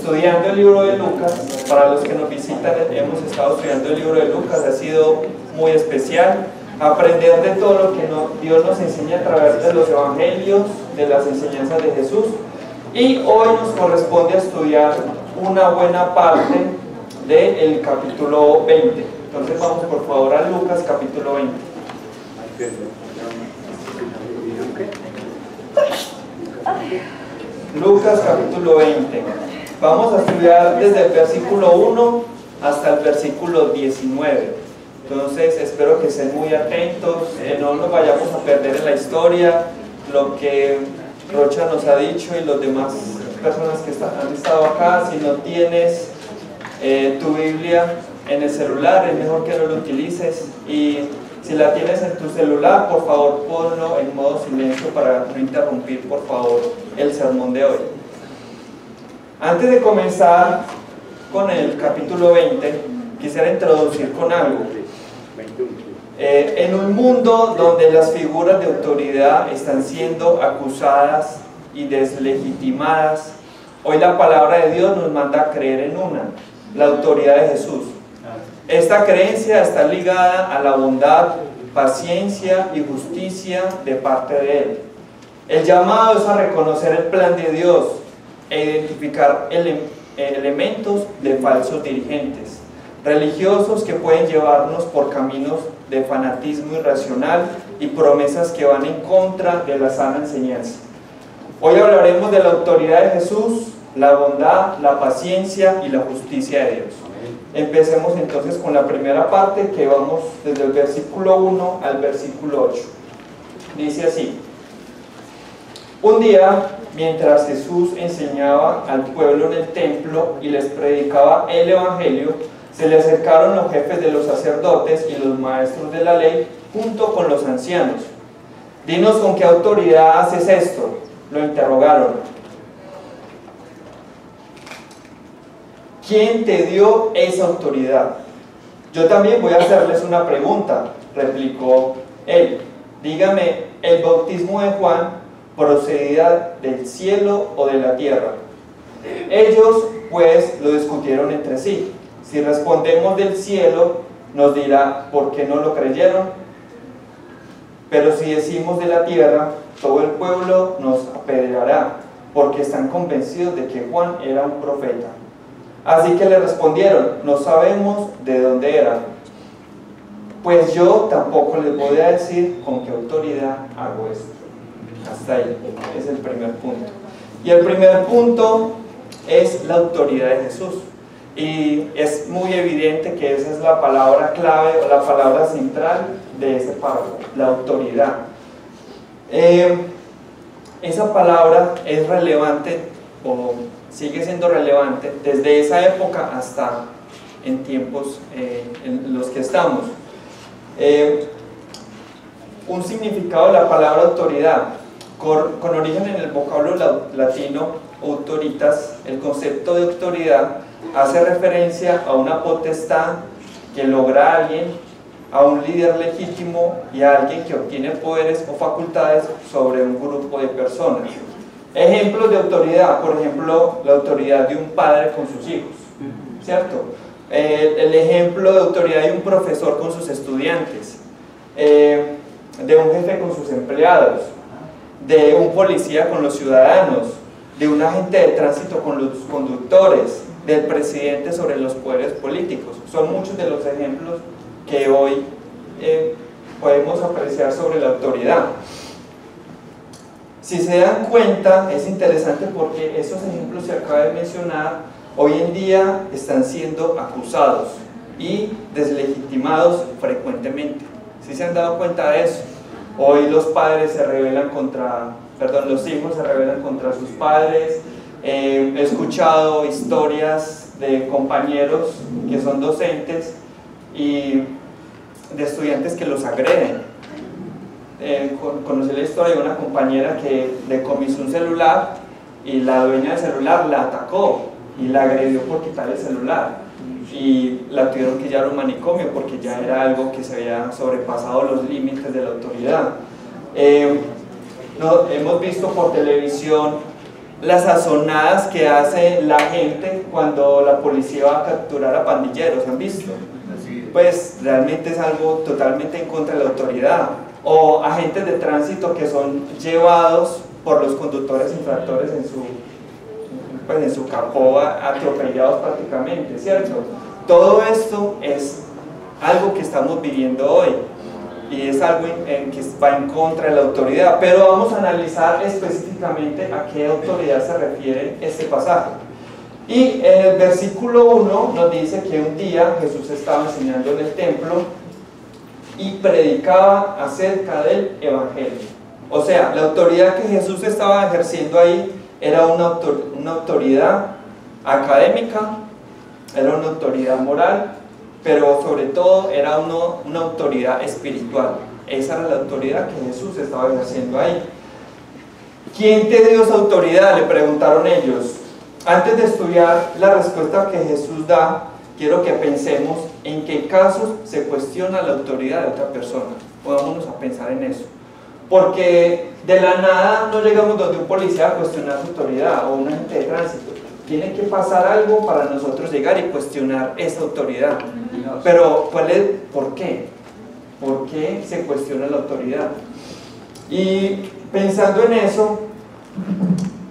estudiando el libro de Lucas. Para los que nos visitan, hemos estado estudiando el libro de Lucas. Ha sido muy especial aprender de todo lo que Dios nos enseña a través de los evangelios, de las enseñanzas de Jesús. Y hoy nos corresponde estudiar una buena parte del capítulo 20. Entonces vamos por favor a Lucas capítulo 20. Lucas capítulo 20. Vamos a estudiar desde el versículo 1 hasta el versículo 19. Entonces espero que estén muy atentos, que no nos vayamos a perder en la historia, lo que Rocha nos ha dicho y los demás personas que han estado acá. Si no tienes tu Biblia en el celular, es mejor que no lo utilices, y si la tienes en tu celular, por favor ponlo en modo silencio para no interrumpir por favor el sermón de hoy. Antes de comenzar con el capítulo 20, quisiera introducir con algo. En un mundo donde las figuras de autoridad están siendo acusadas y deslegitimadas, hoy la palabra de Dios nos manda a creer en una, la autoridad de Jesús. Esta creencia está ligada a la bondad, paciencia y justicia de parte de Él. El llamado es a reconocer el plan de Dios e identificar elementos de falsos dirigentes religiosos que pueden llevarnos por caminos de fanatismo irracional y promesas que van en contra de la sana enseñanza. Hoy hablaremos de la autoridad de Jesús, la bondad, la paciencia y la justicia de Dios. Empecemos entonces con la primera parte, que vamos desde el versículo 1 al versículo 8. Dice así: un día, mientras Jesús enseñaba al pueblo en el templo y les predicaba el evangelio, se le acercaron los jefes de los sacerdotes y los maestros de la ley junto con los ancianos. Dinos, ¿con qué autoridad haces esto? Lo interrogaron. ¿Quién te dio esa autoridad? Yo también voy a hacerles una pregunta, replicó él. Dígame, ¿el bautismo de Juan procedía del cielo o de la tierra? Ellos pues lo discutieron entre sí. Si respondemos del cielo, nos dirá ¿por qué no lo creyeron? Pero si decimos de la tierra, todo el pueblo nos apedreará, porque están convencidos de que Juan era un profeta. Así que le respondieron: no sabemos de dónde era. Pues yo tampoco les voy a decir con qué autoridad hago esto. Hasta ahí, es el primer punto. Y el primer punto es la autoridad de Jesús. Y es muy evidente que esa es la palabra clave o la palabra central de ese párrafo, la autoridad. Esa palabra es relevante, o sigue siendo relevante desde esa época hasta en tiempos en los que estamos. Un significado de la palabra autoridad, con origen en el vocablo latino autoritas. El concepto de autoridad hace referencia a una potestad que logra a alguien, a un líder legítimo y a alguien que obtiene poderes o facultades sobre un grupo de personas. Ejemplos de autoridad, por ejemplo, la autoridad de un padre con sus hijos, ¿cierto? El ejemplo de autoridad de un profesor con sus estudiantes, de un jefe con sus empleados, de un policía con los ciudadanos, de un agente de tránsito con los conductores, del presidente sobre los poderes políticos. Son muchos de los ejemplos que hoy podemos apreciar sobre la autoridad. Si se dan cuenta, es interesante porque esos ejemplos que acabo de mencionar hoy en día están siendo acusados y deslegitimados frecuentemente. ¿Sí se han dado cuenta de eso? Hoy los padres se rebelan los hijos se rebelan contra sus padres. He escuchado historias de compañeros que son docentes y de estudiantes que los agreden. Conocí la historia de una compañera que decomisó un celular y la dueña del celular la atacó y la agredió por quitar el celular, y la tuvieron que llevar a un manicomio porque ya era algo que se había sobrepasado los límites de la autoridad. Hemos visto por televisión las azonadas que hace la gente cuando la policía va a capturar a pandilleros, ¿han visto? Pues realmente es algo totalmente en contra de la autoridad. O agentes de tránsito que son llevados por los conductores infractores en su capó, atropellados prácticamente, ¿cierto? Todo esto es algo que estamos viviendo hoy y es algo que va en contra de la autoridad, pero vamos a analizar específicamente a qué autoridad se refiere este pasaje. Y en el versículo 1 nos dice que un día Jesús estaba enseñando en el templo y predicaba acerca del Evangelio. O sea, la autoridad que Jesús estaba ejerciendo ahí era una autoridad académica, era una autoridad moral, pero sobre todo era una autoridad espiritual. Esa era la autoridad que Jesús estaba ejerciendo ahí. ¿Quién te dio esa autoridad?, le preguntaron ellos. Antes de estudiar la respuesta que Jesús da, quiero que pensemos en qué casos se cuestiona la autoridad de otra persona. Pongámonos a pensar en eso. Porque de la nada no llegamos donde un policía a cuestionar su autoridad o un agente de tránsito. Tiene que pasar algo para nosotros llegar y cuestionar esa autoridad. Pero, ¿por qué? ¿Por qué se cuestiona la autoridad? Y pensando en eso,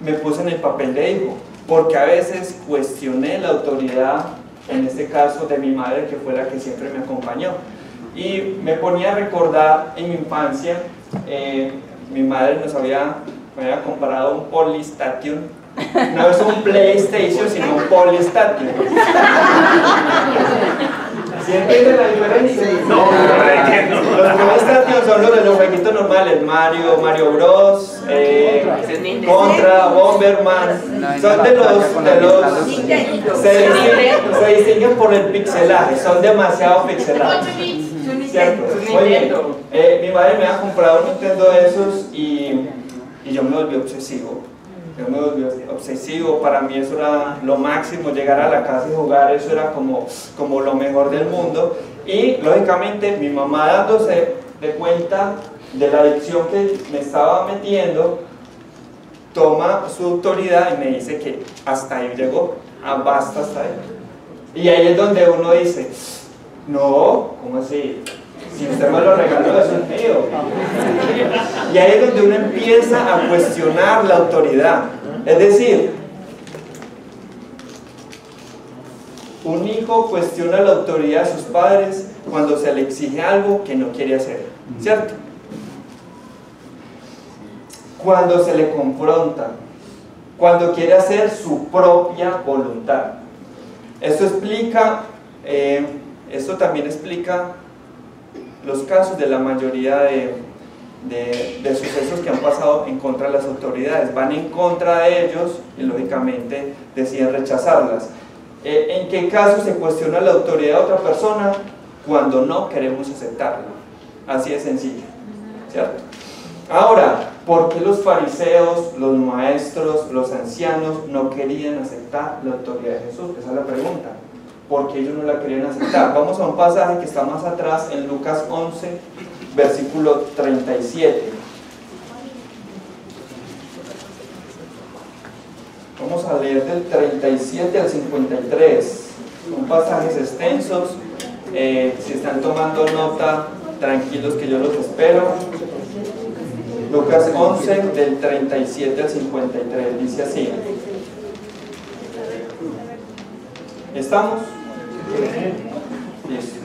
me puse en el papel de hijo, porque a veces cuestioné la autoridad, en este caso de mi madre, que fue la que siempre me acompañó. Y me ponía a recordar en mi infancia, mi madre me había comprado un Polystation. No es un PlayStation, sino un Polystation. ¿Sí entienden la diferencia? No, no entiendo. Los Polystation son los de los jueguitos normales: Mario Bros, Contra, Bomberman. Son de los se distinguen por el pixelaje, son demasiado pixelados. ¿Cierto? Muy bien. Mi madre me había comprado un Nintendo de esos y yo me volví obsesivo. Para mí eso era lo máximo, llegar a la casa y jugar, eso era como lo mejor del mundo. Y lógicamente mi mamá, dándose de cuenta de la adicción que me estaba metiendo, toma su autoridad y me dice que hasta ahí llegó, basta hasta ahí. Y ahí es donde uno dice, no, ¿cómo así? Si usted me lo regaló, eso es mío. Y ahí es donde uno empieza a cuestionar la autoridad. Es decir, un hijo cuestiona la autoridad de sus padres cuando se le exige algo que no quiere hacer, ¿cierto? Cuando se le confronta, cuando quiere hacer su propia voluntad. Esto también explica los casos de la mayoría de sucesos que han pasado en contra de las autoridades. Van en contra de ellos y lógicamente deciden rechazarlas. ¿En qué caso se cuestiona la autoridad de otra persona? Cuando no queremos aceptarla. Así de sencillo, ¿cierto? Ahora, ¿por qué los fariseos, los maestros, los ancianos no querían aceptar la autoridad de Jesús? Esa es la pregunta. ¿Por qué ellos no la querían aceptar? Vamos a un pasaje que está más atrás en Lucas 11, versículo 37. Vamos a leer del 37 al 53. Son pasajes extensos. Si están tomando nota, tranquilos que yo los espero. Lucas 11, del 37 al 53, dice así. ¿Estamos? Listo.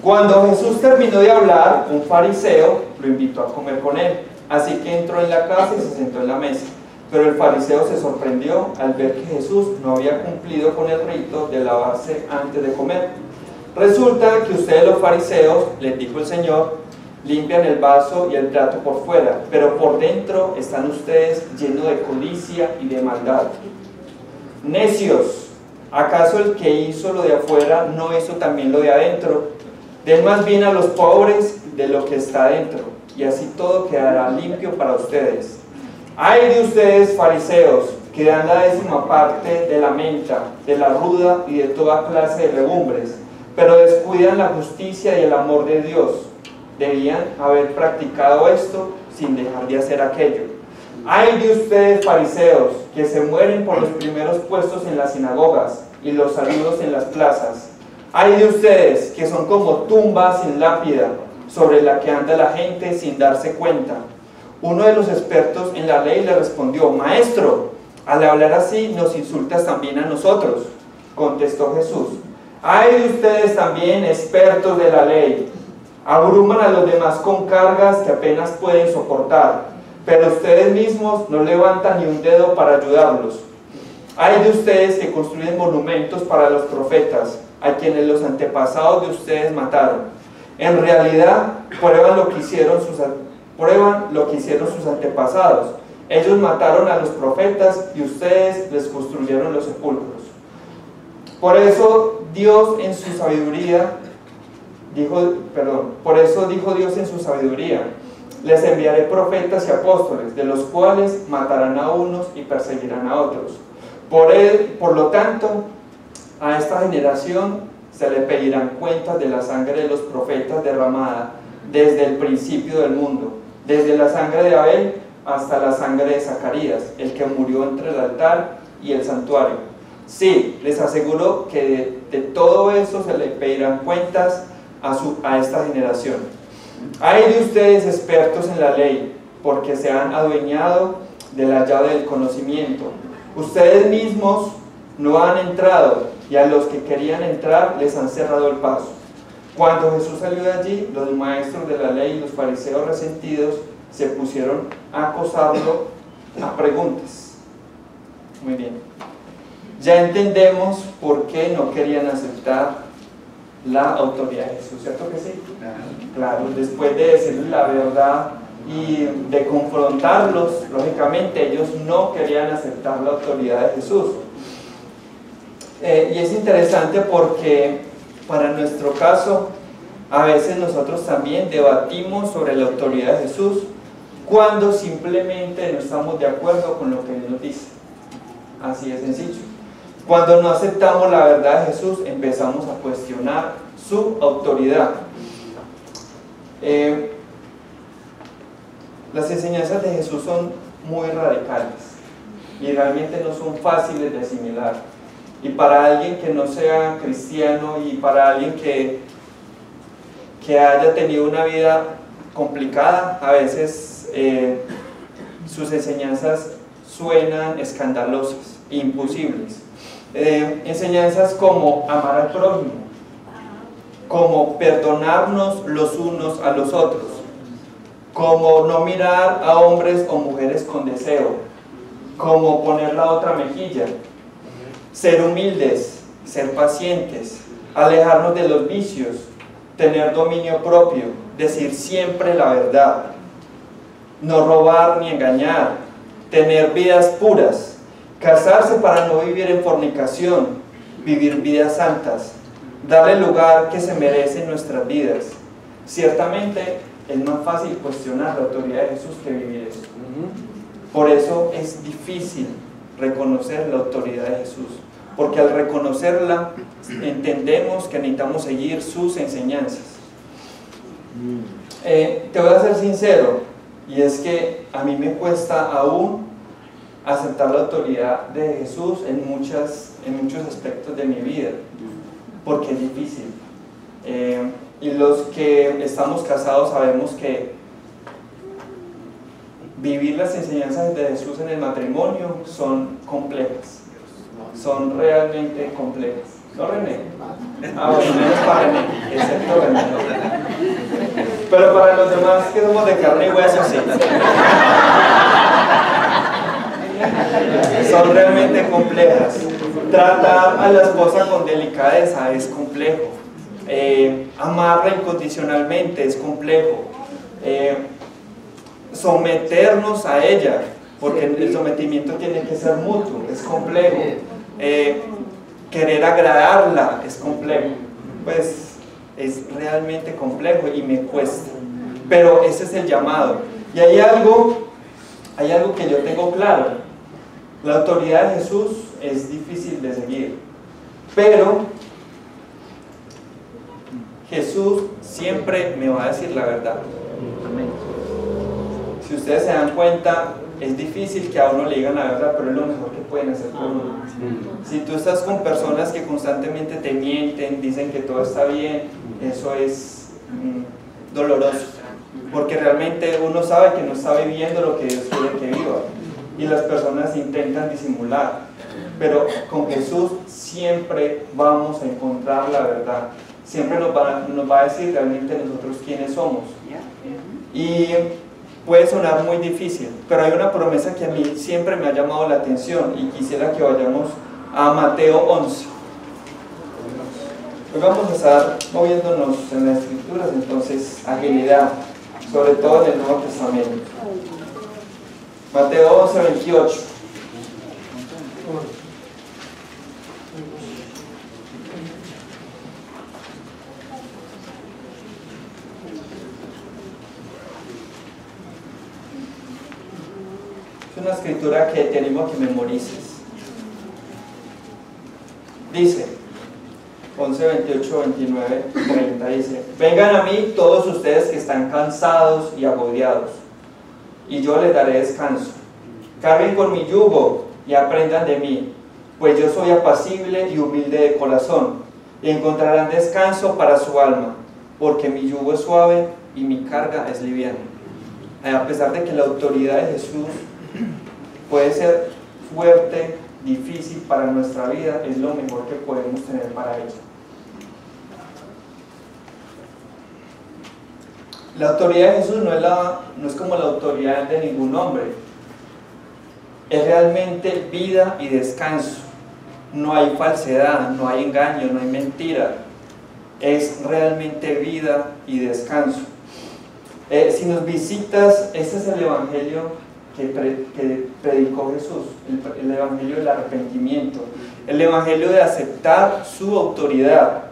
Cuando Jesús terminó de hablar, un fariseo lo invitó a comer con él. Así que entró en la casa y se sentó en la mesa. Pero el fariseo se sorprendió al ver que Jesús no había cumplido con el rito de lavarse antes de comer. Resulta que ustedes, los fariseos, les dijo el Señor, limpian el vaso y el plato por fuera, pero por dentro están ustedes llenos de codicia y de maldad. Necios, ¿acaso el que hizo lo de afuera no hizo también lo de adentro? Den más bien a los pobres de lo que está adentro, y así todo quedará limpio para ustedes. ¡Ay de ustedes, fariseos, que dan la 10ª parte de la menta, de la ruda y de toda clase de legumbres, pero descuidan la justicia y el amor de Dios! Debían haber practicado esto sin dejar de hacer aquello. Ay de ustedes, fariseos, que se mueren por los primeros puestos en las sinagogas y los saludos en las plazas. Ay de ustedes, que son como tumbas sin lápida, sobre la que anda la gente sin darse cuenta. Uno de los expertos en la ley le respondió: Maestro, al hablar así nos insultas también a nosotros. Contestó Jesús: Ay de ustedes también, expertos de la ley, abruman a los demás con cargas que apenas pueden soportar, pero ustedes mismos no levantan ni un dedo para ayudarlos. Ay de ustedes que construyen monumentos para los profetas, a quienes los antepasados de ustedes mataron. En realidad, prueban lo que hicieron sus antepasados. Ellos mataron a los profetas y ustedes les construyeron los sepulcros. Por eso Dios en su sabiduría dijo Dios en su sabiduría: les enviaré profetas y apóstoles, de los cuales matarán a unos y perseguirán a otros. Por lo tanto, a esta generación se le pedirán cuentas de la sangre de los profetas derramada desde el principio del mundo, desde la sangre de Abel hasta la sangre de Zacarías, el que murió entre el altar y el santuario. Sí, les aseguro que de todo eso se le pedirán cuentas a esta generación. Ay de ustedes, expertos en la ley, porque se han adueñado de la llave del conocimiento. Ustedes mismos no han entrado, y a los que querían entrar les han cerrado el paso. Cuando Jesús salió de allí, los maestros de la ley y los fariseos resentidos se pusieron a acosarlo a preguntas. Muy bien. Ya entendemos por qué no querían aceptar la autoridad de Jesús, ¿cierto que sí? Claro, después de decirles la verdad y de confrontarlos, lógicamente ellos no querían aceptar la autoridad de Jesús. Y es interesante porque para nuestro caso, a veces nosotros también debatimos sobre la autoridad de Jesús cuando simplemente no estamos de acuerdo con lo que Él nos dice. Así de sencillo. Cuando no aceptamos la verdad de Jesús, empezamos a cuestionar su autoridad. Las enseñanzas de Jesús son muy radicales y realmente no son fáciles de asimilar. Y para alguien que no sea cristiano y para alguien que haya tenido una vida complicada, a veces sus enseñanzas suenan escandalosas, imposibles. Enseñanzas como amar al prójimo, como perdonarnos los unos a los otros, como no mirar a hombres o mujeres con deseo, como poner la otra mejilla, ser humildes, ser pacientes, alejarnos de los vicios, tener dominio propio, decir siempre la verdad, no robar ni engañar, tener vidas puras, casarse para no vivir en fornicación, vivir vidas santas, darle el lugar que se merece en nuestras vidas. Ciertamente es más fácil cuestionar la autoridad de Jesús que vivir eso. Por eso es difícil reconocer la autoridad de Jesús, porque al reconocerla entendemos que necesitamos seguir sus enseñanzas. Te voy a ser sincero, y es que a mí me cuesta aún aceptar la autoridad de Jesús en muchos aspectos de mi vida, porque es difícil. Y los que estamos casados sabemos que vivir las enseñanzas de Jesús en el matrimonio son complejas, son realmente complejas. ¿No, René? Ah, bueno, menos para René, excepto René. Pero para los demás que somos de carne y hueso, sí. Son realmente complejas. Tratar a la esposa con delicadeza es complejo. Amarla incondicionalmente es complejo. Someternos a ella, porque el sometimiento tiene que ser mutuo, es complejo. Querer agradarla es complejo. Pues es realmente complejo y me cuesta. Pero ese es el llamado. Y hay algo que yo tengo claro. La autoridad de Jesús es difícil de seguir, pero Jesús siempre me va a decir la verdad. Si ustedes se dan cuenta, es difícil que a uno le digan la verdad, pero es lo mejor que pueden hacer por uno. Si tú estás con personas que constantemente te mienten, dicen que todo está bien, eso es doloroso, porque realmente uno sabe que no está viviendo lo que Dios quiere que viva, y las personas intentan disimular, pero con Jesús siempre vamos a encontrar la verdad, siempre nos va a decir realmente nosotros quiénes somos. Y puede sonar muy difícil, pero hay una promesa que a mí siempre me ha llamado la atención y quisiera que vayamos a Mateo 11. Hoy vamos a estar moviéndonos en las escrituras, entonces agilidad, sobre todo en el Nuevo Testamento. Mateo 11, 28. Es una escritura que te animo a que memorices. Dice 11, 28, 29, 30, dice: vengan a mí todos ustedes que están cansados y agobiados, y yo les daré descanso. Carguen con mi yugo y aprendan de mí, pues yo soy apacible y humilde de corazón, y encontrarán descanso para su alma, porque mi yugo es suave y mi carga es liviana. A pesar de que la autoridad de Jesús puede ser fuerte, difícil para nuestra vida, es lo mejor que podemos tener para ella. La autoridad de Jesús no es como la autoridad de ningún hombre, es realmente vida y descanso. No hay falsedad, no hay engaño, no hay mentira, es realmente vida y descanso. Si nos visitas, este es el evangelio que predicó Jesús, el evangelio del arrepentimiento, el evangelio de aceptar su autoridad,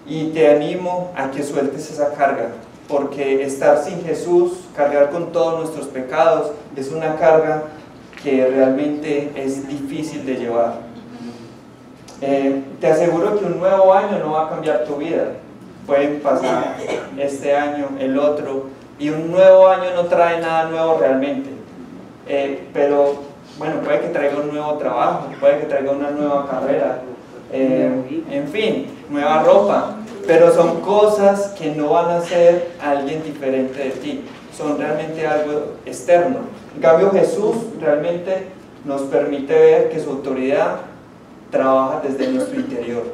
y te animo a que sueltes esa carga, porque estar sin Jesús, cargar con todos nuestros pecados, es una carga que realmente es difícil de llevar. Te aseguro que un nuevo año no va a cambiar tu vida. Pueden pasar este año, el otro, y un nuevo año no trae nada nuevo realmente. Pero bueno, puede que traiga un nuevo trabajo, puede que traiga una nueva carrera, en fin, nueva ropa, pero son cosas que no van a ser alguien diferente de ti, son realmente algo externo. En cambio, Jesús realmente nos permite ver que su autoridad trabaja desde nuestro interior.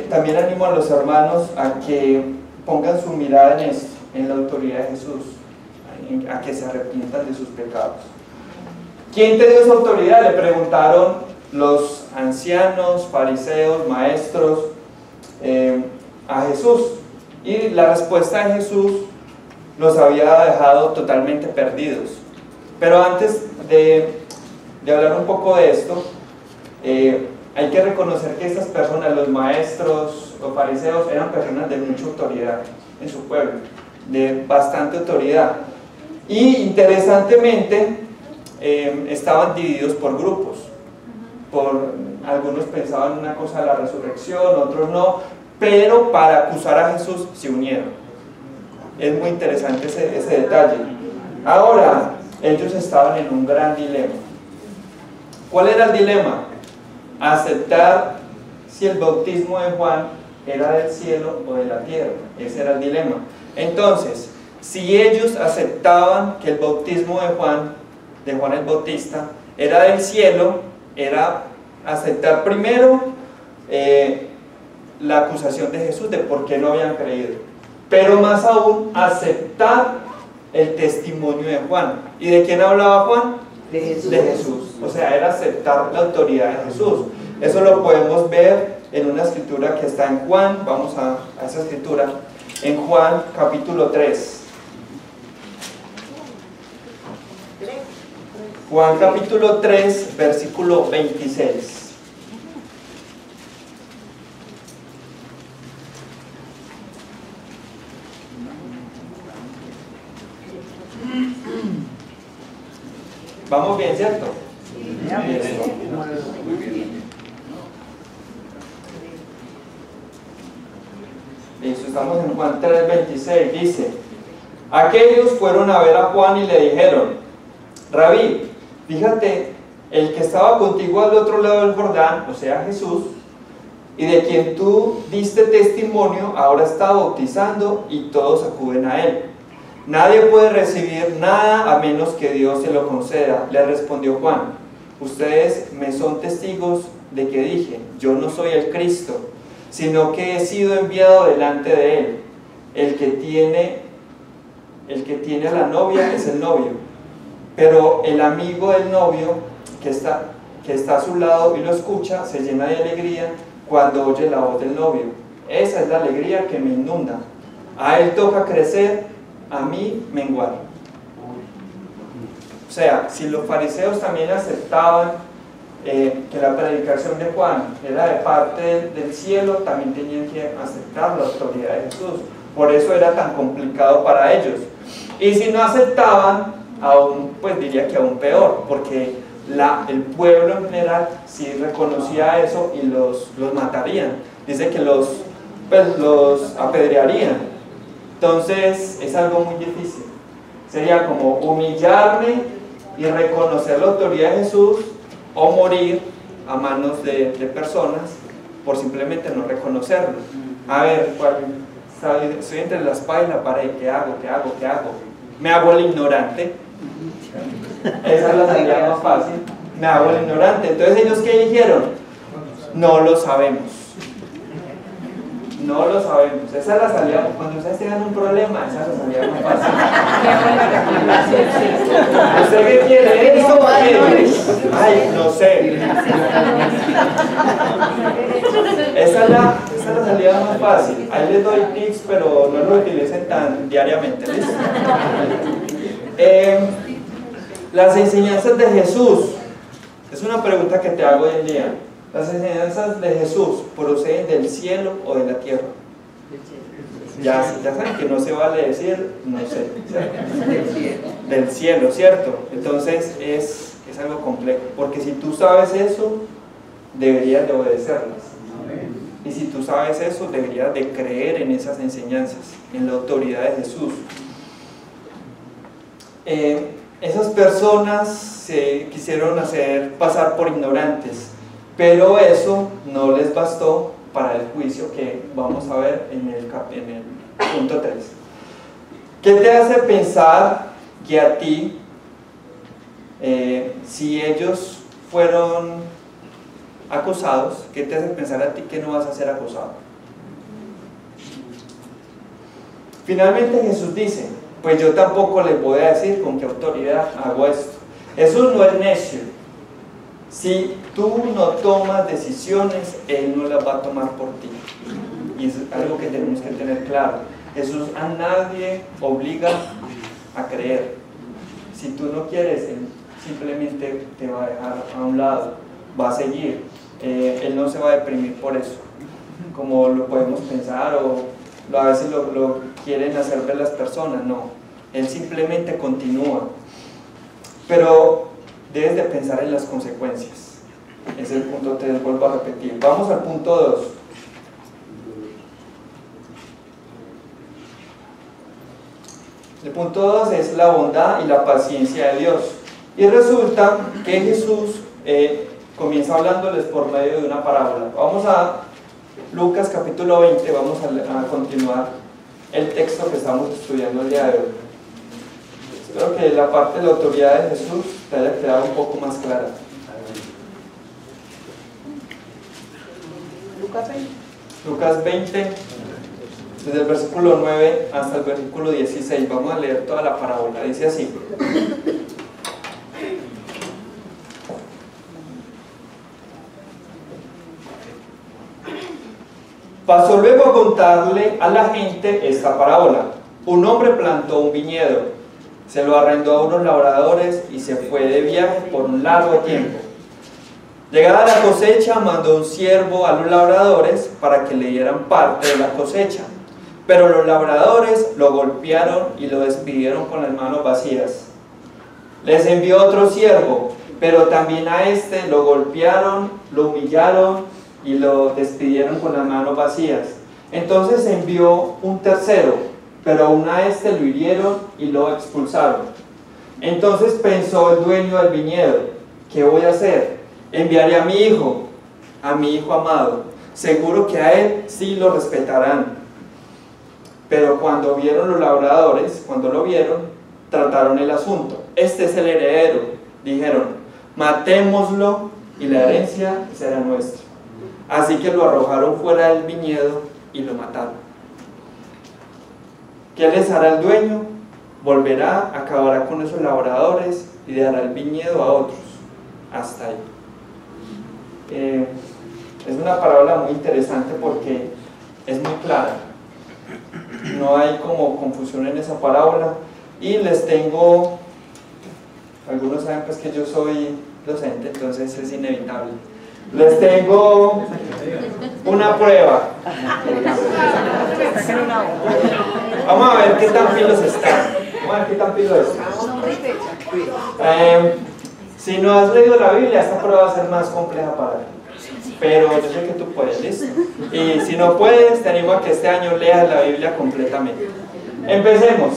También animo a los hermanos a que pongan su mirada en esto, en la autoridad de Jesús, a que se arrepientan de sus pecados. ¿Quién te dio esa autoridad?, le preguntaron los ancianos, fariseos, maestros a Jesús, y la respuesta de Jesús los había dejado totalmente perdidos. Pero antes de hablar un poco de esto, hay que reconocer que estas personas, los maestros, los fariseos, eran personas de mucha autoridad en su pueblo, de bastante autoridad. Y interesantemente estaban divididos por grupos. Algunos pensaban una cosa de la resurrección, otros no, pero para acusar a Jesús se unieron. Es muy interesante ese detalle. Ahora, ellos estaban en un gran dilema. ¿Cuál era el dilema? Aceptar si el bautismo de Juan era del cielo o de la tierra. Ese era el dilema. Entonces, si ellos aceptaban que el bautismo de Juan el Bautista, era del cielo, era aceptar primero la acusación de Jesús de por qué no habían creído, pero más aún aceptar el testimonio de Juan. ¿Y de quién hablaba Juan? De Jesús. De Jesús. O sea, era aceptar la autoridad de Jesús. Eso lo podemos ver en una escritura que está en Juan. Vamos a esa escritura, en Juan capítulo 3. Juan capítulo 3, versículo 26. ¿Vamos bien, cierto? Muy bien. Listo, estamos en Juan 3, 26. Dice: aquellos fueron a ver a Juan y le dijeron: Rabí, fíjate, el que estaba contigo al otro lado del Jordán, o sea Jesús, y de quien tú diste testimonio, ahora está bautizando y todos acuden a él. Nadie puede recibir nada a menos que Dios se lo conceda. Le respondió Juan, ustedes me son testigos de que dije, yo no soy el Cristo, sino que he sido enviado delante de él. El que tiene a la novia es el novio, pero el amigo del novio que está a su lado y lo escucha, se llena de alegría cuando oye la voz del novio. Esa es la alegría que me inunda. A él toca crecer, a mí menguar. O sea, si los fariseos también aceptaban que la predicación de Juan era de parte del cielo, también tenían que aceptar la autoridad de Jesús. Por eso era tan complicado para ellos. Y si no aceptaban, aún, pues diría que aún peor, porque el pueblo en general sí reconocía eso y los matarían. Dice que los apedrearían. Entonces es algo muy difícil. Sería como humillarme y reconocer la autoridad de Jesús, o morir a manos de personas por simplemente no reconocerlo. A ver, estoy entre la espada y la pared, ¿qué hago? Me hago el ignorante. Esa es la salida más fácil. Me hago el ignorante. Entonces, ¿ellos qué dijeron? No lo sabemos. No lo sabemos. Esa es la salida. Cuando ustedes tengan un problema, esa es la salida más fácil. ¿Usted qué quiere? ¿Esto o quiere? Ay, no sé. Esa es la salida más fácil. Ahí les doy tips, pero no lo utilicen tan diariamente. ¿Listo? Las enseñanzas de Jesús, es una pregunta que te hago hoy en día. ¿Las enseñanzas de Jesús proceden del cielo o de la tierra? Ya saben que no se vale decir, no sé, del cielo, ¿cierto? Entonces es algo complejo, porque si tú sabes eso, deberías de obedecerlas. Y si tú sabes eso, deberías de creer en esas enseñanzas, en la autoridad de Jesús. Esas personas se quisieron hacer pasar por ignorantes, pero eso no les bastó para el juicio que vamos a ver en el punto 3. ¿Qué te hace pensar que a ti, si ellos fueron acusados, qué te hace pensar a ti que no vas a ser acusado? Finalmente Jesús dice, pues yo tampoco les voy a decir con qué autoridad hago esto. Jesús no es necio. Si tú no tomas decisiones, Él no las va a tomar por ti. Y es algo que tenemos que tener claro. Jesús a nadie obliga a creer. Si tú no quieres, Él simplemente te va a dejar a un lado, va a seguir. Él no se va a deprimir por eso, como lo podemos pensar o a veces lo quieren hacer ver las personas. No, Él simplemente continúa. Pero debes de pensar en las consecuencias. Es el punto 3, vuelvo a repetir. Vamos al punto 2. El punto 2 es la bondad y la paciencia de Dios. Y resulta que Jesús comienza hablándoles por medio de una parábola. Vamos a Lucas capítulo 20, vamos a continuar el texto que estamos estudiando el día de hoy. Espero que la parte de la autoridad de Jesús te haya quedado un poco más clara. Lucas 20, desde el versículo 9 hasta el versículo 16. Vamos a leer toda la parábola. Dice así: pasó luego a contarle a la gente esta parábola. Un hombre plantó un viñedo, se lo arrendó a unos labradores y se fue de viaje por un largo tiempo. Llegada la cosecha, mandó un siervo a los labradores para que le dieran parte de la cosecha. Pero los labradores lo golpearon y lo despidieron con las manos vacías. Les envió otro siervo, pero también a este lo golpearon, lo humillaron y lo despidieron con las manos vacías. Entonces envió un tercero, pero aún a este lo hirieron y lo expulsaron. Entonces pensó el dueño del viñedo: ¿qué voy a hacer? Enviaré a mi hijo amado. Seguro que a él sí lo respetarán. Pero cuando vieron los labradores, trataron el asunto. Este es el heredero. Dijeron: matémoslo y la herencia será nuestra. Así que lo arrojaron fuera del viñedo y lo mataron. ¿Qué les hará el dueño? Volverá, acabará con esos labradores y le dará el viñedo a otros. Hasta ahí. Es una parábola muy interesante porque es muy clara. No hay como confusión en esa parábola. Y les tengo, algunos saben pues que yo soy docente, entonces es inevitable. Les tengo una prueba. Vamos a ver qué tan filos están. Si no has leído la Biblia, esta prueba va a ser más compleja para ti. Pero yo sé que tú puedes, ¿listo? Y si no puedes, te animo a que este año leas la Biblia completamente. Empecemos.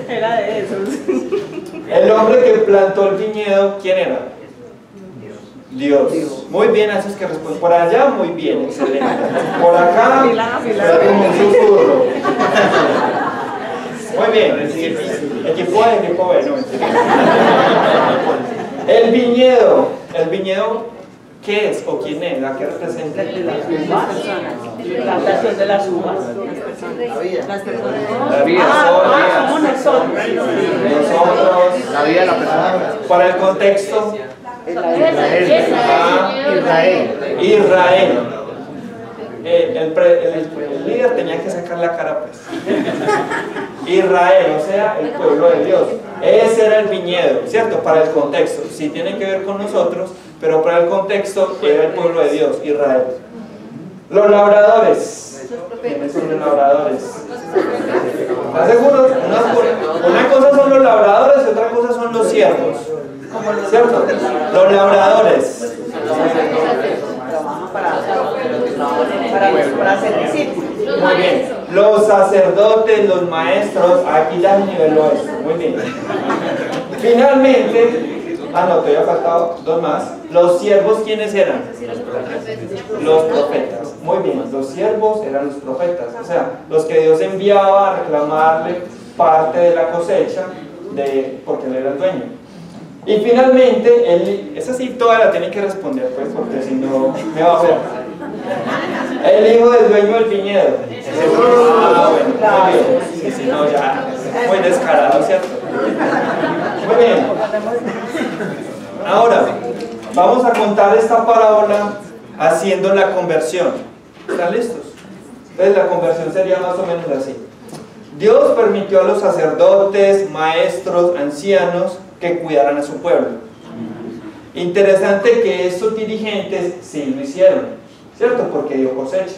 Era de esos. El hombre que plantó el viñedo, ¿quién era? Dios. Muy bien, a esos que responden. Por allá, muy bien, excelente. Por acá, como un susurro. Muy bien. Equipo A, equipo B, no. El viñedo, ¿qué es o quién es? ¿A qué representa? Las personas. Plantación de las uvas. Las personas. La vida. Somos nosotros. La vida de la persona. Para el contexto, Israel. El líder tenía que sacar la cara, pues. Israel, o sea, el pueblo de Dios. Ese era el viñedo, ¿cierto? Para el contexto. Sí tiene que ver con nosotros, pero para el contexto era el pueblo de Dios, Israel. Los labradores. ¿Quiénes son los labradores? ¿Estás seguros? Una cosa son los labradores y otra cosa son los siervos, ¿cierto? Los labradores. Para hacer discípulos. Muy bien. Los sacerdotes, los maestros, aquí ya niveló esto. Muy bien. Finalmente, todavía faltado dos más. Los siervos, ¿quiénes eran? Los profetas. Muy bien, los siervos eran los profetas. O sea, los que Dios enviaba a reclamarle parte de la cosecha, porque él era el dueño. Y finalmente, esa sí toda la tienen que responder, pues, porque si no, me va a ver. El hijo del dueño del viñedo. Bueno, muy bien. Y si no, ya, muy descarado, ¿cierto? Muy bien. Ahora, vamos a contar esta parábola haciendo la conversión. ¿Están listos? Entonces, la conversión sería más o menos así. Dios permitió a los sacerdotes, maestros, ancianos que cuidaran a su pueblo. Interesante que estos dirigentes sí lo hicieron, ¿cierto? Porque dio cosecha.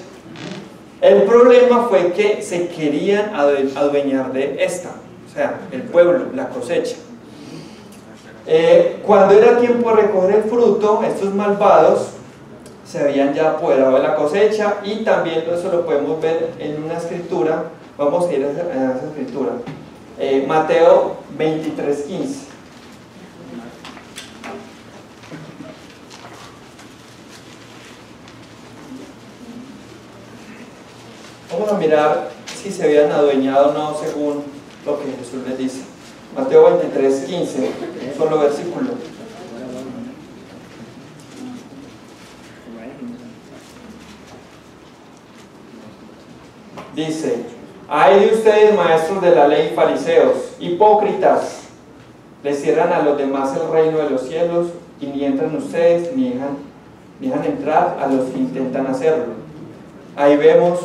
El problema fue que se querían adueñar de esta, o sea, el pueblo, la cosecha. Cuando era tiempo de recoger el fruto, estos malvados se habían ya apoderado de la cosecha, y también eso lo podemos ver en una escritura. Vamos a ir a esa escritura. Mateo 23:15. Vamos a mirar si se habían adueñado o no según lo que Jesús les dice. Mateo 23:15, solo versículo. Dice: ay de ustedes, maestros de la ley y fariseos, hipócritas, les cierran a los demás el reino de los cielos, y ni entran ustedes, ni dejan entrar a los que intentan hacerlo. Ahí vemos,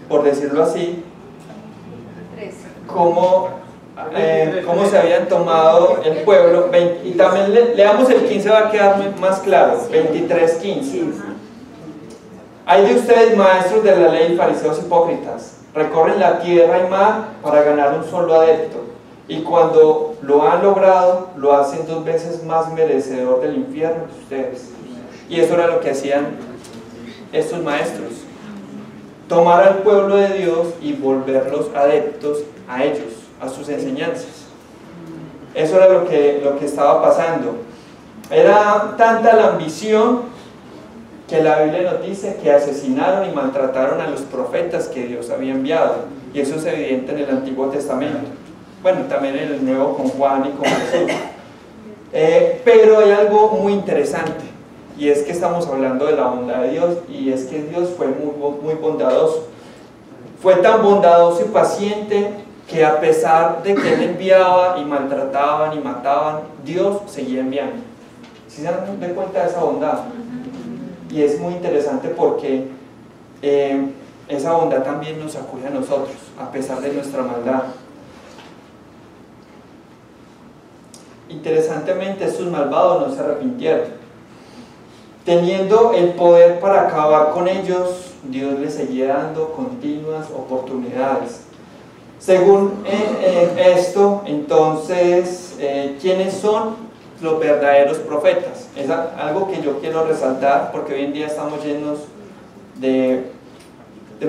por decirlo así, cómo se habían tomado el pueblo. Y también leamos el 15, va a quedar más claro. 23:15. Hay de ustedes, maestros de la ley y fariseos hipócritas, recorren la tierra y mar para ganar un solo adepto, y cuando lo han logrado, lo hacen 2 veces más merecedor del infierno que ustedes. Y eso era lo que hacían estos maestros. tomar al pueblo de Dios y volverlos adeptos a ellos, a sus enseñanzas. Eso era lo que estaba pasando. Era tanta la ambición que la Biblia nos dice que asesinaron y maltrataron a los profetas que Dios había enviado, y eso es evidente en el Antiguo Testamento, bueno, también en el Nuevo con Juan y con Jesús. Pero hay algo muy interesante, y es que estamos hablando de la bondad de Dios, y es que Dios fue muy bondadoso. Fue tan bondadoso y paciente que a pesar de que Él enviaba y maltrataban y mataban, Dios seguía enviando. ¿Sí se dan cuenta de esa bondad? Y es muy interesante porque esa bondad también nos acude a nosotros, a pesar de nuestra maldad. Interesantemente, estos malvados no se arrepintieron. Teniendo el poder para acabar con ellos, Dios les seguía dando continuas oportunidades. Según esto, entonces, ¿quiénes son los verdaderos profetas? Es algo que yo quiero resaltar, porque hoy en día estamos llenos de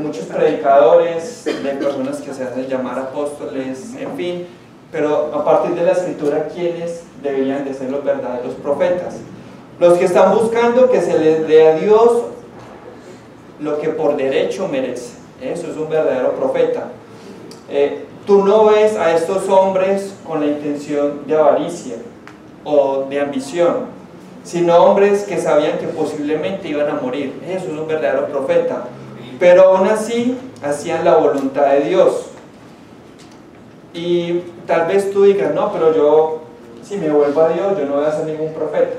muchos predicadores, de personas que se hacen llamar apóstoles, en fin, pero a partir de la escritura, ¿quiénes deberían de ser los verdaderos profetas? Los que están buscando que se les dé a Dios lo que por derecho merece. Eso es un verdadero profeta. Tú no ves a estos hombres con la intención de avaricia o de ambición, sino hombres que sabían que posiblemente iban a morir. Eso es un verdadero profeta. Pero aún así hacían la voluntad de Dios. Y tal vez tú digas, no, pero yo, si me vuelvo a Dios, yo no voy a ser ningún profeta.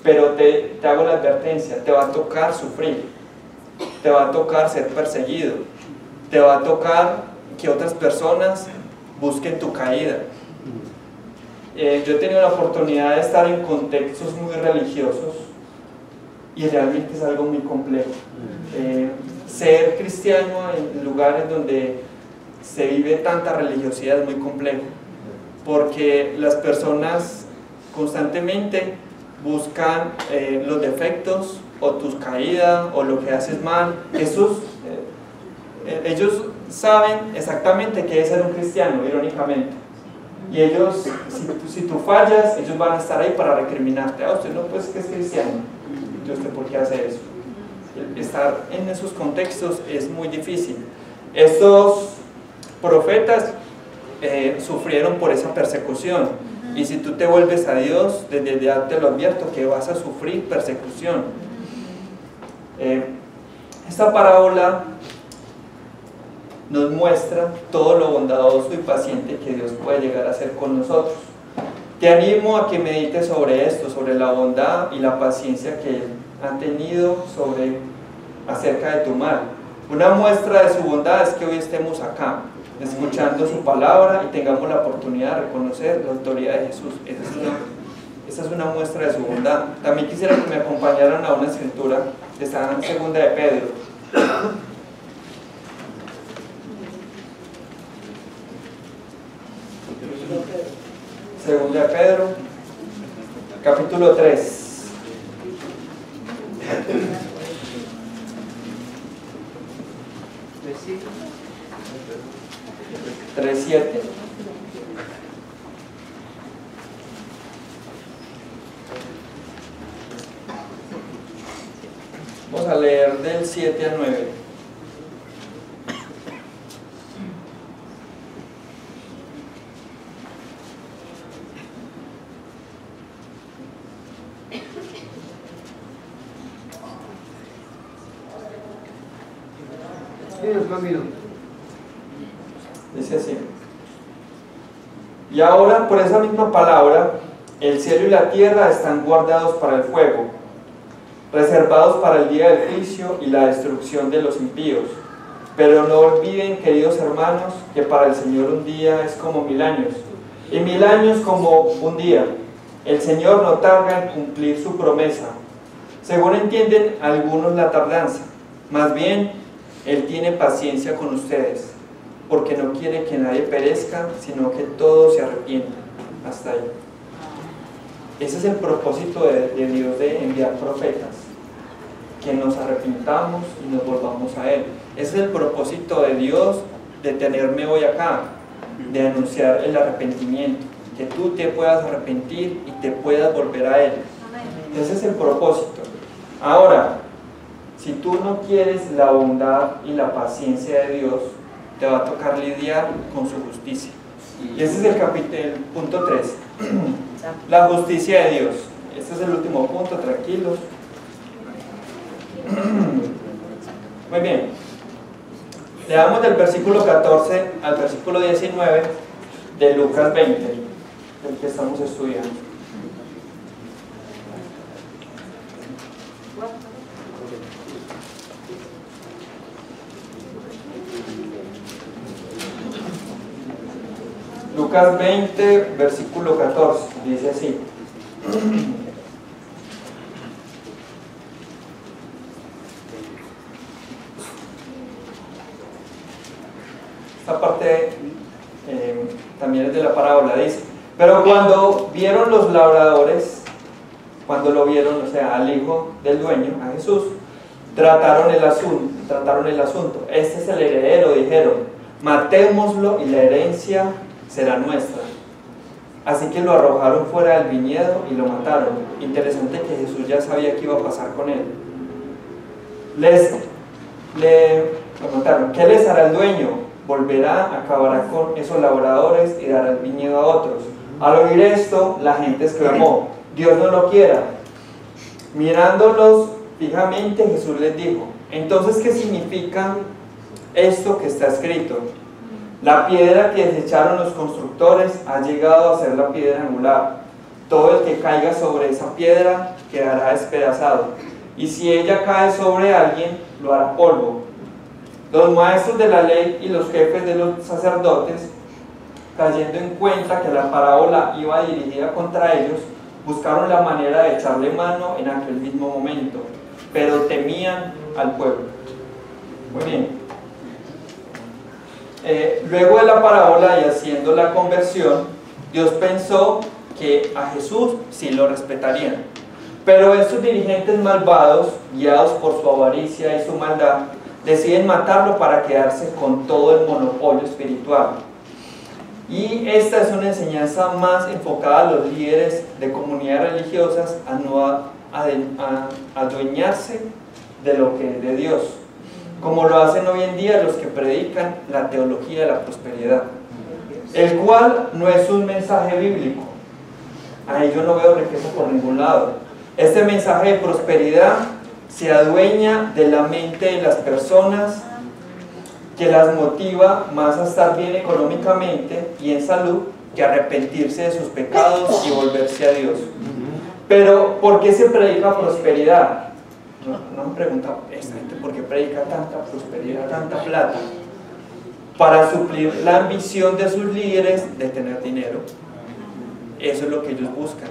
Pero te hago la advertencia, te va a tocar sufrir, te va a tocar ser perseguido, te va a tocar que otras personas busquen tu caída. Yo he tenido la oportunidad de estar en contextos muy religiosos y realmente es algo muy complejo. Ser cristiano en lugares donde se vive tanta religiosidad es muy complejo, porque las personas constantemente buscan los defectos o tus caídas o lo que haces mal. Ellos saben exactamente qué es ser un cristiano, irónicamente, y ellos, si tú fallas, ellos van a estar ahí para recriminarte. Usted no, pues que es cristiano, ¿y usted por qué hace eso? Estar en esos contextos es muy difícil. Estos profetas sufrieron por esa persecución, y si tú te vuelves a Dios, desde ya te lo advierto que vas a sufrir persecución. Esta parábola nos muestra todo lo bondadoso y paciente que Dios puede llegar a ser con nosotros. Te animo a que medites sobre esto, sobre la bondad y la paciencia que Él ha tenido acerca de tu mal. Una muestra de su bondad es que hoy estemos acá, escuchando su palabra, y tengamos la oportunidad de reconocer la autoridad de Jesús. Esa es una muestra de su bondad. También quisiera que me acompañaran a una escritura que está en 2 de Pedro. Segunda de Pedro, capítulo 3. Tres, 7. Vamos a leer del 7 al 9. Dice así: y ahora, por esa misma palabra, el cielo y la tierra están guardados para el fuego, reservados para el día del juicio y la destrucción de los impíos. Pero no olviden, queridos hermanos, que para el Señor un día es como 1000 años, y 1000 años como un día. El Señor no tarda en cumplir su promesa, según entienden algunos la tardanza. Más bien, Él tiene paciencia con ustedes, porque no quiere que nadie perezca, sino que todos se arrepientan. Hasta ahí. Ese es el propósito de Dios de enviar profetas. que nos arrepintamos y nos volvamos a Él. Ese es el propósito de Dios de tenerme hoy acá, de anunciar el arrepentimiento, que tú te puedas arrepentir y te puedas volver a Él. Ese es el propósito. Ahora, si tú no quieres la bondad y la paciencia de Dios, te va a tocar lidiar con su justicia. Y ese es el punto 3. La justicia de Dios. Este es el último punto, tranquilos. Muy bien. Leamos del versículo 14 al versículo 19 de Lucas 20, el que estamos estudiando. Lucas 20, versículo 14, dice así. Esta parte también es de la parábola, dice: pero cuando vieron los labradores, cuando lo vieron, o sea, al hijo del dueño, a Jesús, trataron el asunto. Este es el heredero, dijeron, matémoslo y la herencia será nuestra. Así que lo arrojaron fuera del viñedo y lo mataron. Interesante que Jesús ya sabía qué iba a pasar con él. Lo mataron. ¿Qué les hará el dueño? Volverá, acabará con esos labradores y dará el viñedo a otros. Al oír esto, la gente exclamó: Dios no lo quiera. Mirándolos fijamente, Jesús les dijo: entonces, ¿qué significa esto que está escrito? La piedra que desecharon los constructores ha llegado a ser la piedra angular. Todo el que caiga sobre esa piedra quedará despedazado, y si ella cae sobre alguien, lo hará polvo. Los maestros de la ley y los jefes de los sacerdotes, cayendo en cuenta que la parábola iba dirigida contra ellos, buscaron la manera de echarle mano en aquel mismo momento, pero temían al pueblo. Muy bien. Luego de la parábola y haciendo la conversión, Dios pensó que a Jesús sí lo respetarían. Pero estos dirigentes malvados, guiados por su avaricia y su maldad, deciden matarlo para quedarse con todo el monopolio espiritual. Y esta es una enseñanza más enfocada a los líderes de comunidades religiosas a no adueñarse de lo que es de Dios, como lo hacen hoy en día los que predican la teología de la prosperidad, el cual no es un mensaje bíblico. Ahí yo no veo riqueza por ningún lado. Este mensaje de prosperidad se adueña de la mente de las personas, que las motiva más a estar bien económicamente y en salud que arrepentirse de sus pecados y volverse a Dios. Pero, ¿por qué se predica prosperidad? No me pregunta esta gente por qué predica tanta prosperidad, tanta plata. Para suplir la ambición de sus líderes de tener dinero. Eso es lo que ellos buscan.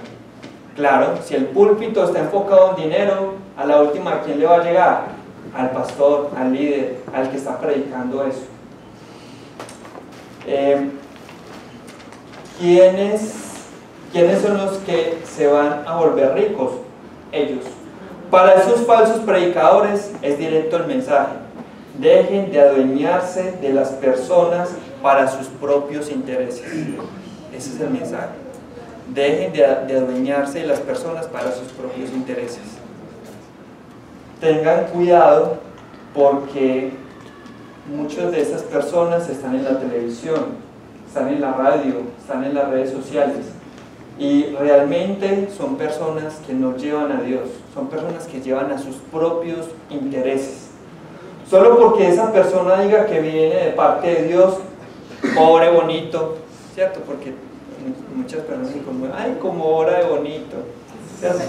Claro, si el púlpito está enfocado en dinero, a la última, ¿a quién le va a llegar? Al pastor, al líder, al que está predicando eso. ¿Quiénes son los que se van a volver ricos? Ellos. Para esos falsos predicadores es directo el mensaje: dejen de adueñarse de las personas para sus propios intereses. Ese es el mensaje: dejen de adueñarse de las personas para sus propios intereses. Tengan cuidado, porque muchas de esas personas están en la televisión, están en la radio, están en las redes sociales, y realmente son personas que no llevan a Dios, son personas que llevan a sus propios intereses. Solo porque esa persona diga que viene de parte de Dios, pobre bonito, ¿cierto? Porque muchas personas dicen, ay, como ora de bonito, ¿cierto?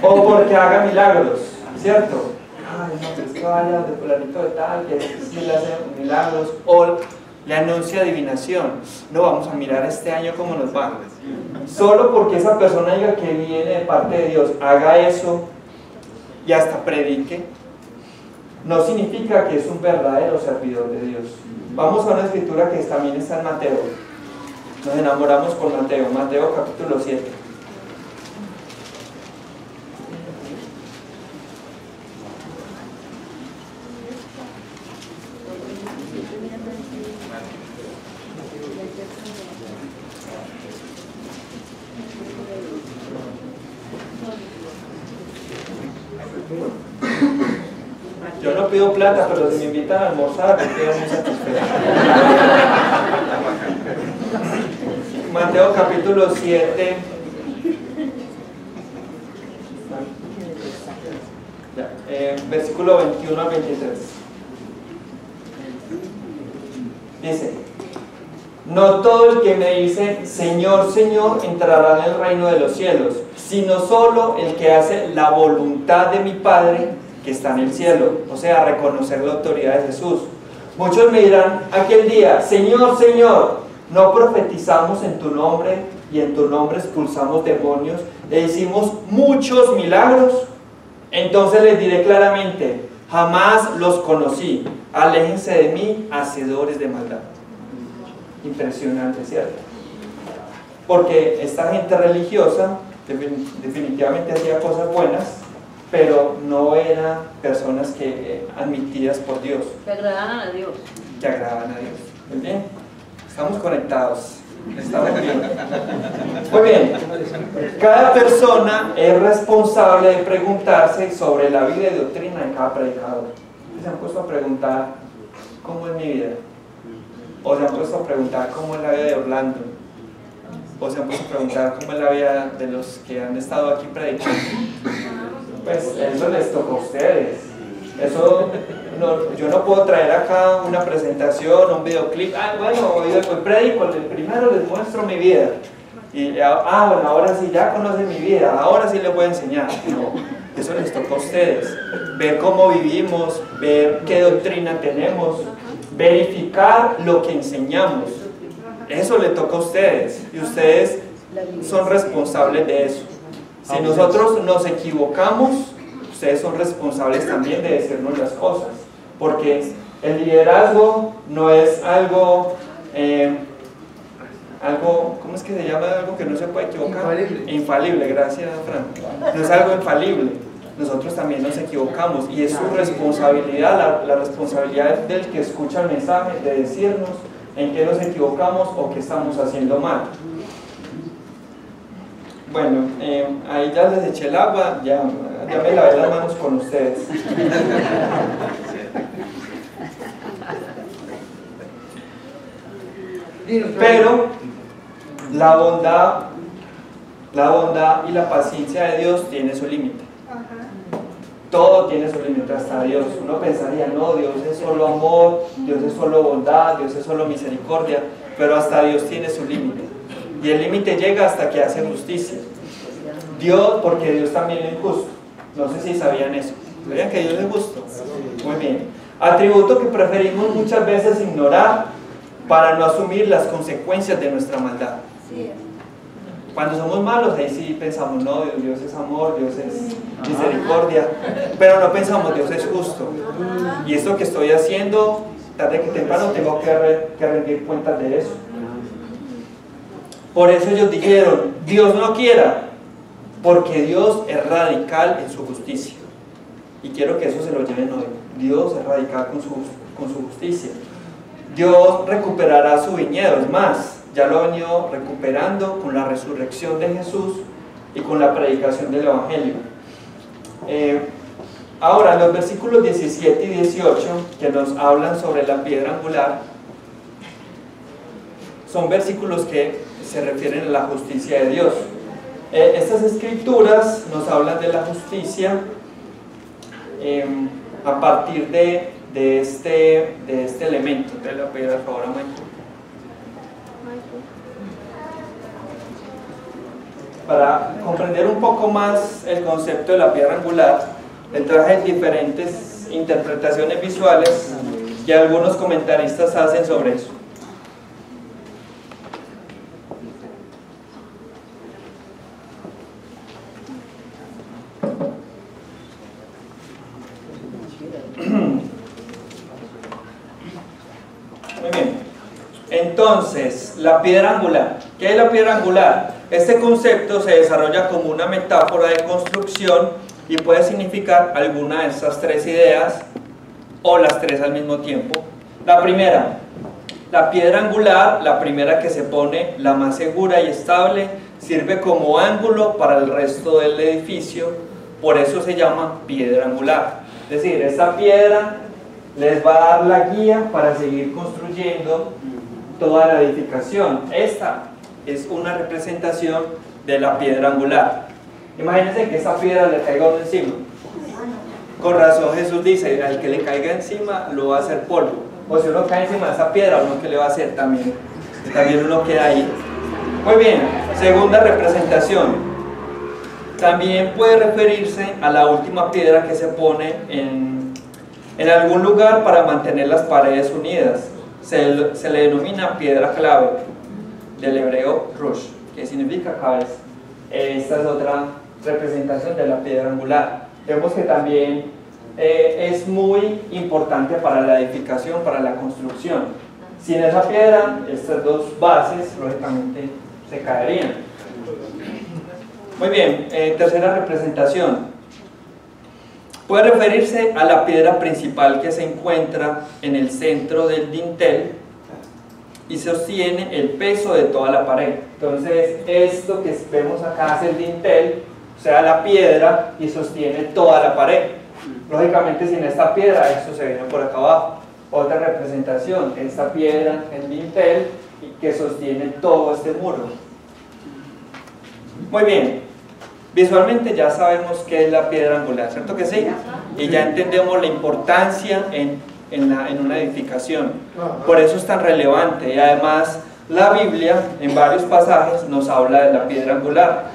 O porque haga milagros, ¿cierto? Ay, no, pues que vaya de fulanito de tal, que sí le hace milagros, o le anuncia adivinación. No, vamos a mirar este año cómo nos va. Solo porque esa persona diga que viene de parte de Dios, haga eso y hasta predique, no significa que es un verdadero servidor de Dios. Vamos a una escritura que también está en Mateo. Nos enamoramos con Mateo, Mateo capítulo 7. Yo no pido plata, pero si me invitan a almorzar, me quedo muy satisfecho. Mateo capítulo 7. Versículo 21 al 23. Dice: no todo el que me dice Señor, Señor entrará en el reino de los cielos, sino solo el que hace la voluntad de mi Padre que está en el cielo. O sea, reconocer la autoridad de Jesús. Muchos me dirán aquel día: Señor, Señor, ¿no profetizamos en tu nombre y en tu nombre expulsamos demonios e hicimos muchos milagros? Entonces les diré claramente: jamás los conocí, aléjense de mí, hacedores de maldad. Impresionante, ¿cierto? Porque esta gente religiosa definitivamente hacía cosas buenas, pero no eran personas que admitidas por Dios. Que agradaban a Dios. Que agradaban a Dios. Muy bien, estamos conectados. Estamos bien. Muy bien, cada persona es responsable de preguntarse sobre la vida y doctrina de cada predicador. ¿Se han puesto a preguntar cómo es mi vida? ¿O se han puesto a preguntar cómo es la vida de Orlando? ¿O se han puesto a preguntar cómo es la vida de los que han estado aquí predicando? Pues eso les toca a ustedes. Eso yo no puedo traer acá una presentación, un videoclip. Bueno, hoy predico, el primero les muestro mi vida. Y bueno, ahora sí ya conocen mi vida, ahora sí les voy a enseñar. No, eso les toca a ustedes. Ver cómo vivimos, ver qué doctrina tenemos, verificar lo que enseñamos. Eso le toca a ustedes y ustedes son responsables de eso. Si nosotros nos equivocamos, ustedes son responsables también de decirnos las cosas, porque el liderazgo no es algo, ¿cómo es que se llama? Algo que no se puede equivocar. Infalible. Infalible, gracias, Fran. No es algo infalible. Nosotros también nos equivocamos y es su responsabilidad, la responsabilidad del que escucha el mensaje, de decirnos en qué nos equivocamos o qué estamos haciendo mal. Bueno, ahí ya les eché el agua, ya me lavé las manos con ustedes. Pero la bondad y la paciencia de Dios tiene su límite. Todo tiene su límite, hasta Dios. Uno pensaría, no, Dios es solo amor, Dios es solo bondad, Dios es solo misericordia, pero hasta Dios tiene su límite. Y el límite llega hasta que hace justicia. Dios, porque Dios también es justo. No sé si sabían eso. ¿Sabían que Dios es justo? Muy bien. Atributo que preferimos muchas veces ignorar para no asumir las consecuencias de nuestra maldad. Cuando somos malos, ahí sí pensamos, no, Dios es amor, Dios es misericordia, pero no pensamos, Dios es justo. Y esto que estoy haciendo, tarde que temprano tengo que rendir cuentas de eso. Por eso ellos dijeron, Dios no quiera, porque Dios es radical en su justicia. Y quiero que eso se lo lleven hoy. Dios es radical con su justicia. Dios recuperará su viñedo, es más, ya lo ha venido recuperando con la resurrección de Jesús y con la predicación del Evangelio. Ahora, los versículos 17 y 18 que nos hablan sobre la piedra angular son versículos que se refieren a la justicia de Dios. Estas escrituras nos hablan de la justicia a partir de este elemento. Te lo pido por favor, Michael. Para comprender un poco más el concepto de la piedra angular, le traje diferentes interpretaciones visuales que algunos comentaristas hacen sobre eso. Muy bien. Entonces, la piedra angular. ¿Qué es la piedra angular? Este concepto se desarrolla como una metáfora de construcción y puede significar alguna de estas tres ideas o las tres al mismo tiempo. La primera, la piedra angular, la primera que se pone, la más segura y estable, sirve como ángulo para el resto del edificio, por eso se llama piedra angular. Es decir, esta piedra les va a dar la guía para seguir construyendo toda la edificación. Esta es una representación de la piedra angular. Imagínense que esta piedra le caiga a uno encima. Con razón Jesús dice, al que le caiga encima lo va a hacer polvo. O si uno cae encima de esa piedra, ¿uno qué le va a hacer también? También uno queda ahí. Muy bien, segunda representación. También puede referirse a la última piedra que se pone en algún lugar para mantener las paredes unidas. Se le denomina piedra clave, del hebreo rosh, que significa cabeza. Esta es otra representación de la piedra angular. Vemos que también es muy importante para la edificación, para la construcción. Sin esa piedra, estas dos bases lógicamente se caerían. Muy bien, tercera representación. Puede referirse a la piedra principal que se encuentra en el centro del dintel y sostiene el peso de toda la pared. Entonces, esto que vemos acá es el dintel, o sea, la piedra, y sostiene toda la pared. Lógicamente, sin esta piedra, esto se viene por acá abajo. Otra representación, esta piedra, el dintel, que sostiene todo este muro. Muy bien, visualmente ya sabemos qué es la piedra angular, ¿cierto que sí? Y ya entendemos la importancia en una edificación. Por eso es tan relevante. Y además, la Biblia, en varios pasajes, nos habla de la piedra angular.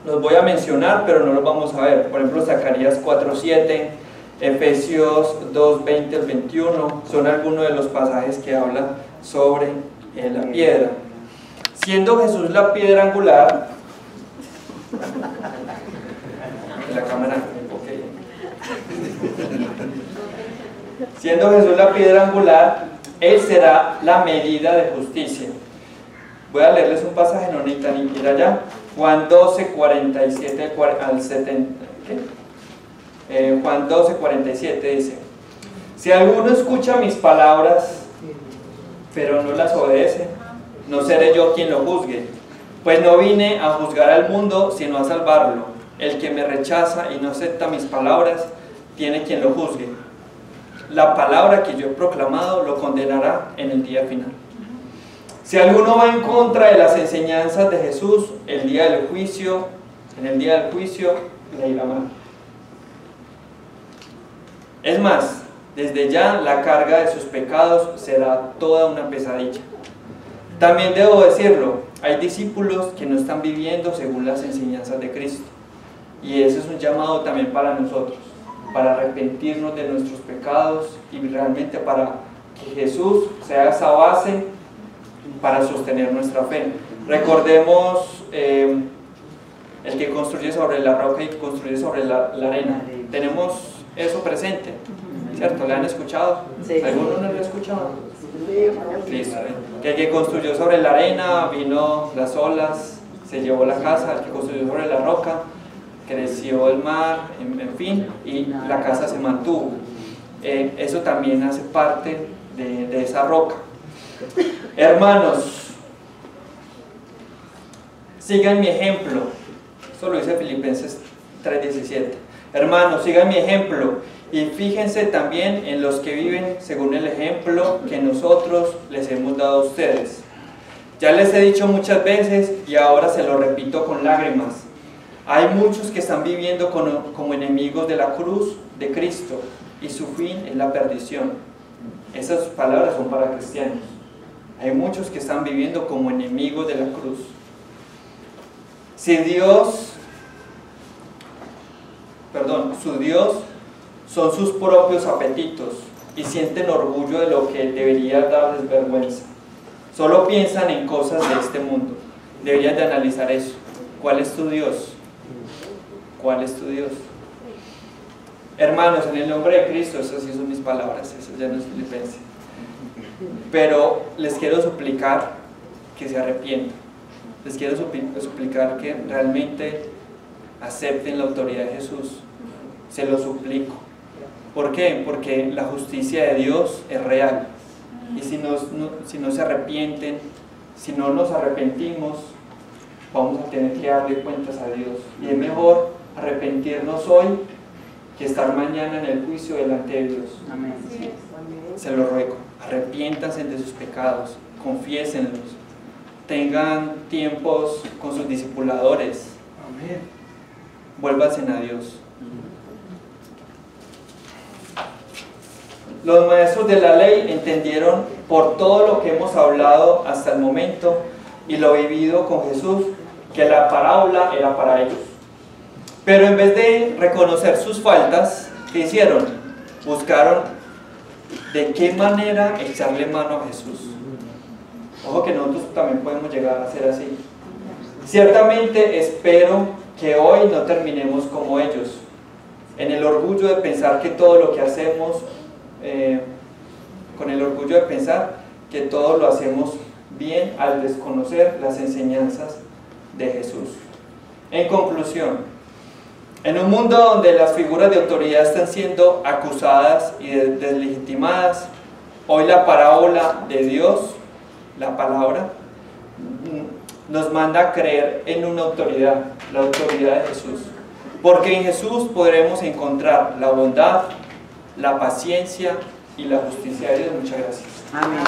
Los voy a mencionar, pero no los vamos a ver. Por ejemplo, Zacarías 4:7, Efesios 2:20 al 21, son algunos de los pasajes que hablan sobre la piedra. Siendo Jesús la piedra angular, en la cámara, siendo Jesús la piedra angular, Él será la medida de justicia. Voy a leerles un pasaje, no necesitan ir allá. Juan 12:47 al 70. Juan 12:47 dice: si alguno escucha mis palabras, pero no las obedece, no seré yo quien lo juzgue, pues no vine a juzgar al mundo, sino a salvarlo. El que me rechaza y no acepta mis palabras, tiene quien lo juzgue. La palabra que yo he proclamado lo condenará en el día final. Si alguno va en contra de las enseñanzas de Jesús, en el día del juicio le irá mal. Es más, desde ya la carga de sus pecados será toda una pesadilla. También debo decirlo, hay discípulos que no están viviendo según las enseñanzas de Cristo. Y ese es un llamado también para nosotros, para arrepentirnos de nuestros pecados y realmente para que Jesús sea esa base para sostener nuestra fe. Recordemos el que construye sobre la roca y construye sobre la arena. Tenemos eso presente, ¿cierto? ¿Le han escuchado? Sí. ¿Alguno no lo ha escuchado? Listo. Que el que construyó sobre la arena, vino las olas, se llevó la casa. El que construyó sobre la roca, creció el mar, en fin, y la casa se mantuvo. Eso también hace parte de esa roca. Hermanos, sigan mi ejemplo. Esto lo dice Filipenses 3:17. Hermanos, sigan mi ejemplo y fíjense también en los que viven según el ejemplo que nosotros les hemos dado a ustedes. Ya les he dicho muchas veces y ahora se lo repito con lágrimas. Hay muchos que están viviendo como enemigos de la cruz de Cristo y su fin es la perdición. Esas palabras son para cristianos. Hay muchos que están viviendo como enemigos de la cruz. Su Dios son sus propios apetitos y sienten orgullo de lo que debería darles vergüenza. Solo piensan en cosas de este mundo. Deberías de analizar eso. ¿Cuál es tu Dios? ¿Cuál es tu Dios? Hermanos, en el nombre de Cristo, esas sí son mis palabras, eso ya no es filipense. Pero les quiero suplicar que se arrepientan. Les quiero suplicar que realmente acepten la autoridad de Jesús. Se lo suplico. ¿Por qué? Porque la justicia de Dios es real. Y si no se arrepienten, si no nos arrepentimos, vamos a tener que darle cuentas a Dios. Y es mejor arrepentirnos hoy que estar mañana en el juicio delante de Dios. Amén. Se lo ruego, arrepiéntanse de sus pecados, confiésenlos, tengan tiempos con sus discipuladores, vuélvanse a Dios. Los maestros de la ley entendieron por todo lo que hemos hablado hasta el momento y lo vivido con Jesús, que la parábola era para ellos. Pero en vez de reconocer sus faltas, ¿qué hicieron? Buscaron de qué manera echarle mano a Jesús. Ojo que nosotros también podemos llegar a ser así. Ciertamente espero que hoy no terminemos como ellos, en el orgullo de pensar que todo lo que hacemos, con el orgullo de pensar que todo lo hacemos bien al desconocer las enseñanzas de Jesús. En conclusión, en un mundo donde las figuras de autoridad están siendo acusadas y deslegitimadas, hoy la parábola de Dios, la palabra, nos manda a creer en una autoridad, la autoridad de Jesús. Porque en Jesús podremos encontrar la bondad, la paciencia y la justicia de Dios. Muchas gracias. Amén.